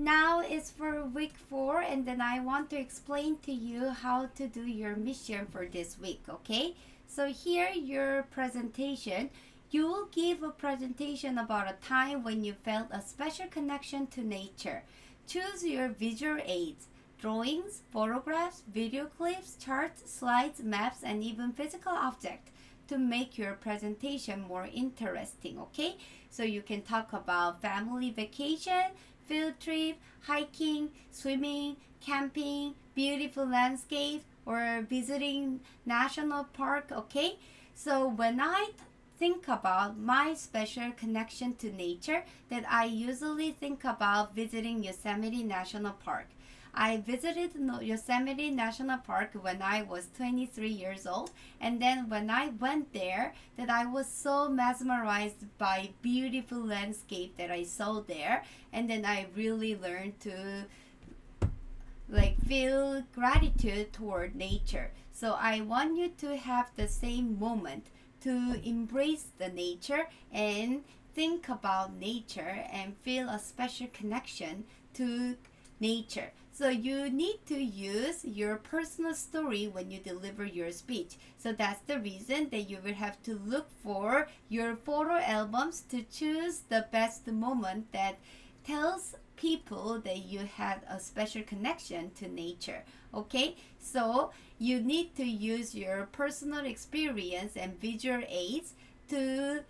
now it's for week 4, and then I want to explain to you how to do your mission for this week, okay? So here your presentation. You will give a presentation about a time when you felt a special connection to nature. Choose your visual aids: drawings, photographs, video clips, charts, slides, maps, and even physical objects to make your presentation more interesting, okay? So you can talk about family vacation, field trip, hiking, swimming, camping, beautiful landscapes, or visiting national park, okay? So when I think about my special connection to nature, that I usually think about visiting Yosemite National Park. I visited Yosemite National Park when I was 23 years old, and then when I went there, that I was so mesmerized by beautiful landscape that I saw there, and then I really learned to feel gratitude toward nature. So I want you to have the same moment to embrace the nature and think about nature and feel a special connection to nature. So you need to use your personal story when you deliver your speech. So that's the reason that you will have to look for your photo albums to choose the best moment that tells people that you had a special connection to nature. Okay, so you need to use your personal experience and visual aids to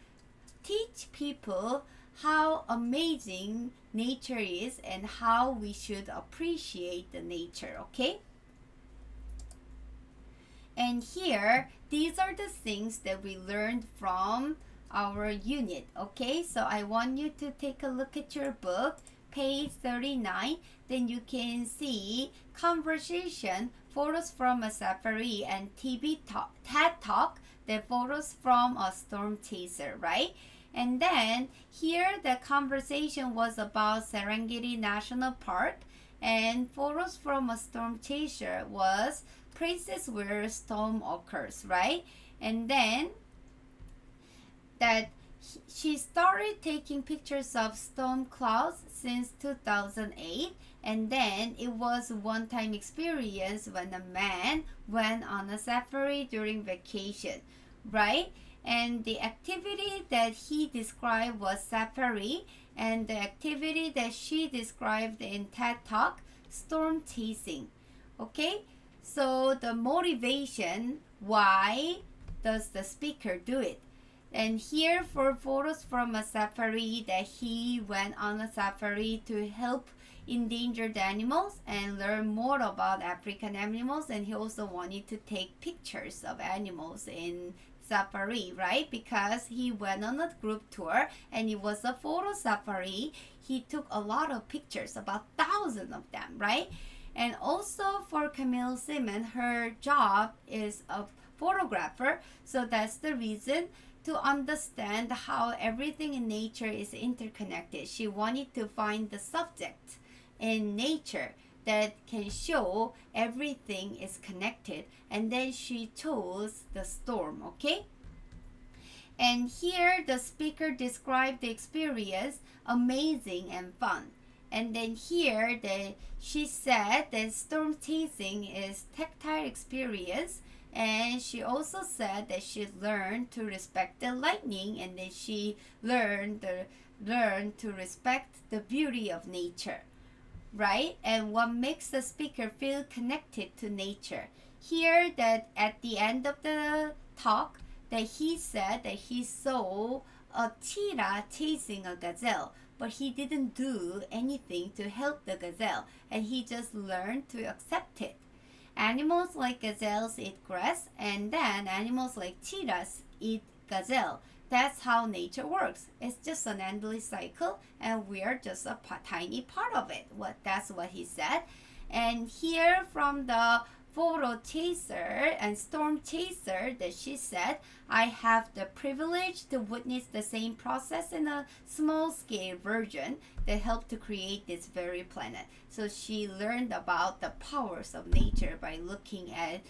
teach people how amazing nature is and how we should appreciate the nature, okay? And here, these are the things that we learned from our unit, okay? So I want you to take a look at your book, page 39. Then you can see conversation, photos from a safari, and TED Talk, the photos from a storm chaser, right? And then here the conversation was about Serengeti National Park, and photos from a storm chaser was places where storm occurs, right? And then that she started taking pictures of storm clouds since 2008, and then it was a one-time experience when a man went on a safari during vacation, right? And the activity that he described was safari, and the activity that she described in TED Talk, storm chasing. Okay, so the motivation, why does the speaker do it? And here for photos from a safari, that he went on a safari to help endangered animals and learn more about African animals, and he also wanted to take pictures of animals in safari, right? Because he went on a group tour and it was a photo safari. He took a lot of pictures, about 1,000 of them, right? And also for Camille Simon, her job is a photographer, so that's the reason to understand how everything in nature is interconnected. She wanted to find the subject in nature that can show everything is connected, and then she chose the storm, okay? And here the speaker described the experience amazing and fun. And then here she said that storm chasing is tactile experience, and she also said that she learned to respect the lightning, and then she learned to respect the beauty of nature, right? And what makes the speaker feel connected to nature. Here that at the end of the talk, that he said that he saw a cheetah chasing a gazelle, but he didn't do anything to help the gazelle, and he just learned to accept it. Animals like gazelles eat grass, and then animals like cheetahs eat gazelle. That's how nature works. It's just an endless cycle, and we're just a tiny part of it. That's what he said. And here from the photo chaser and storm chaser, that she said, I have the privilege to witness the same process in a small scale version that helped to create this very planet. So she learned about the powers of nature by looking at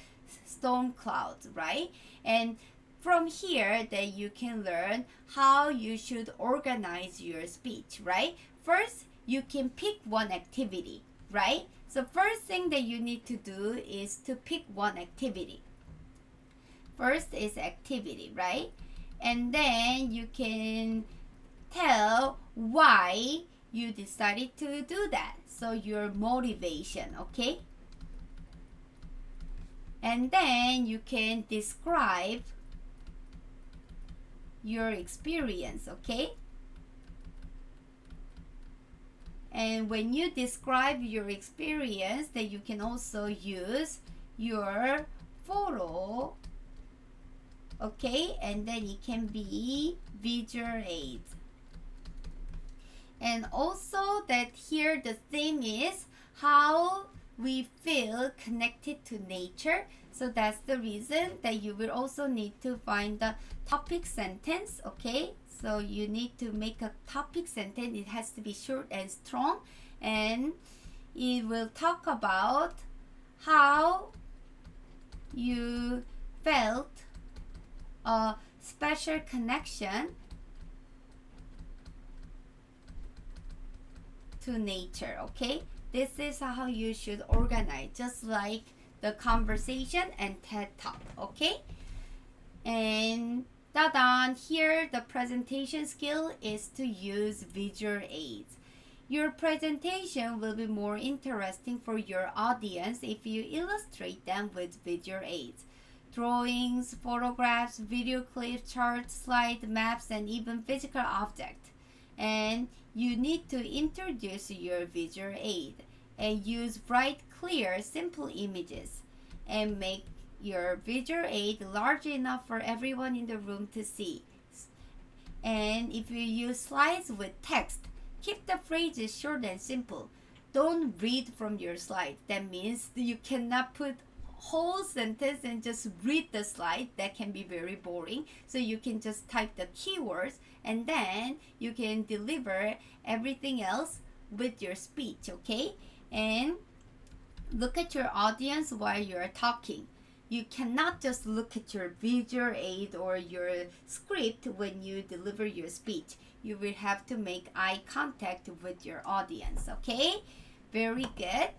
storm clouds, right? And from here that you can learn how you should organize your speech, right? First, you can pick one activity, right? So first thing that you need to do is to pick one activity. First is activity, right? And then you can tell why you decided to do that. So your motivation, okay? And then you can describe your experience, okay? And when you describe your experience, then you can also use your photo, okay? And then it can be visual aids. And also that here the theme is how we feel connected to nature. So that's the reason that you will also need to find the topic sentence, okay? So you need to make a topic sentence. It has to be short and strong, and it will talk about how you felt a special connection to nature, okay? This is how you should organize, just like the conversation and TED Talk, okay? And here the presentation skill is to use visual aids. Your presentation will be more interesting for your audience if you illustrate them with visual aids. Drawings, photographs, video clips, charts, slides, maps, and even physical objects. And you need to introduce your visual aid and use bright, clear, simple images, and make your visual aid large enough for everyone in the room to see. And if you use slides with text, keep the phrases short and simple. Don't read from your slide. That means you cannot put whole sentence and just read the slide. That can be very boring. So you can just type the keywords, and then you can deliver everything else with your speech, okay? And look at your audience while you're talking. You cannot just look at your visual aid or your script when you deliver your speech. You will have to make eye contact with your audience, okay? Very good.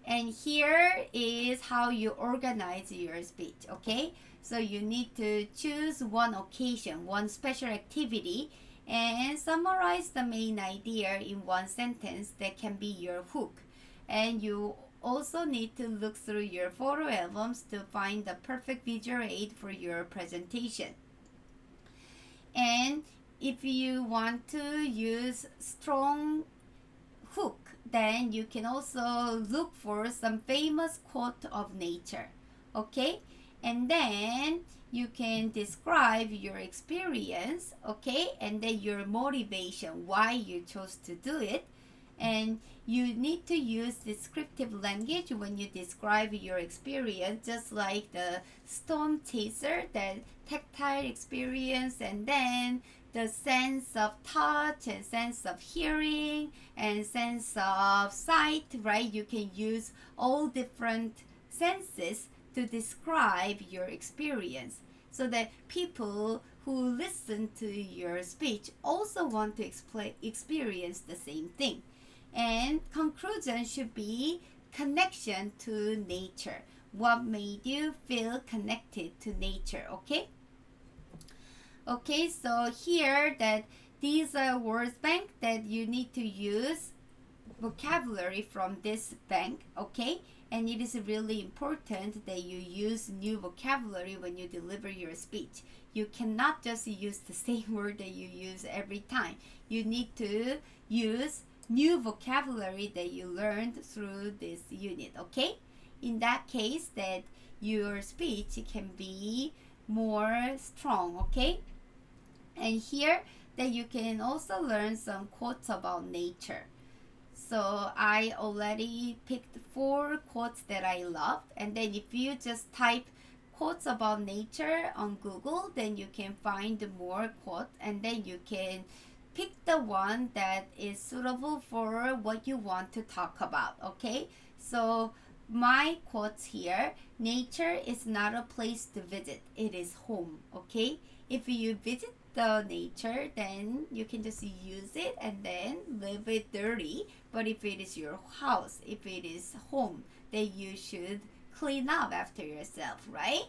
And here is how you organize your speech, okay? So you need to choose one occasion, one special activity, and summarize the main idea in one sentence that can be your hook. And you also need to look through your photo albums to find the perfect visual aid for your presentation. And if you want to use strong hook, then you can also look for some famous quote of nature, okay? And then you can describe your experience, okay? And then your motivation, why you chose to do it. And you need to use descriptive language when you describe your experience, just like the storm chaser, that tactile experience, and then the sense of touch and sense of hearing and sense of sight, right? You can use all different senses to describe your experience so that people who listen to your speech also want to experience the same thing. And conclusion should be connection to nature. What made you feel connected to nature, okay? Okay, so here that these are words bank that you need to use vocabulary from this bank, okay? And it is really important that you use new vocabulary when you deliver your speech. You cannot just use the same word that you use every time. You need to use new vocabulary that you learned through this unit, okay? In that case, that your speech can be more strong, okay? And here that you can also learn some quotes about nature. So I already picked 4 quotes that I love, and then if you just type quotes about nature on Google, then you can find more quotes, and then you can pick the one that is suitable for what you want to talk about, okay? So my quotes here, nature is not a place to visit, it is home, okay? If you visit the nature, then you can just use it and then leave it dirty, but if it is your house, if it is home, then you should clean up after yourself, right?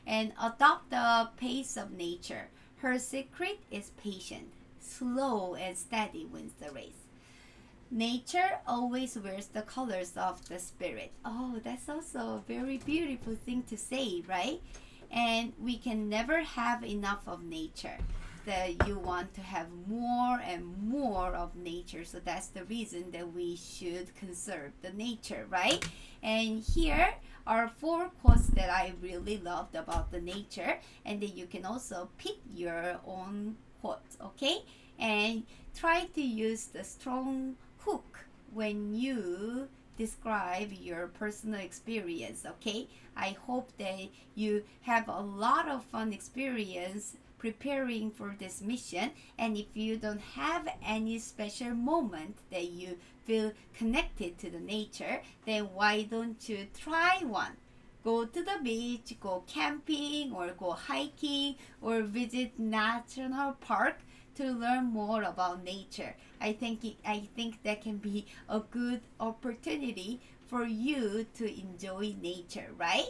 And adopt the pace of nature. Her secret is patient. Slow and steady wins the race. Nature always wears the colors of the spirit. Oh, that's also a very beautiful thing to say, right? And we can never have enough of nature. That you want to have more and more of nature, so that's the reason that we should conserve the nature, right? And here are four quotes that I really loved about the nature, and then you can also pick your own quotes, okay? And try to use the strong hook when you describe your personal experience, okay? I hope that you have a lot of fun experience preparing for this mission, and if you don't have any special moment that you feel connected to the nature, then why don't you try one? Go to the beach, go camping, or go hiking, or visit national park to learn more about nature. I think that can be a good opportunity for you to enjoy nature, right?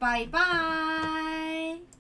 Bye bye.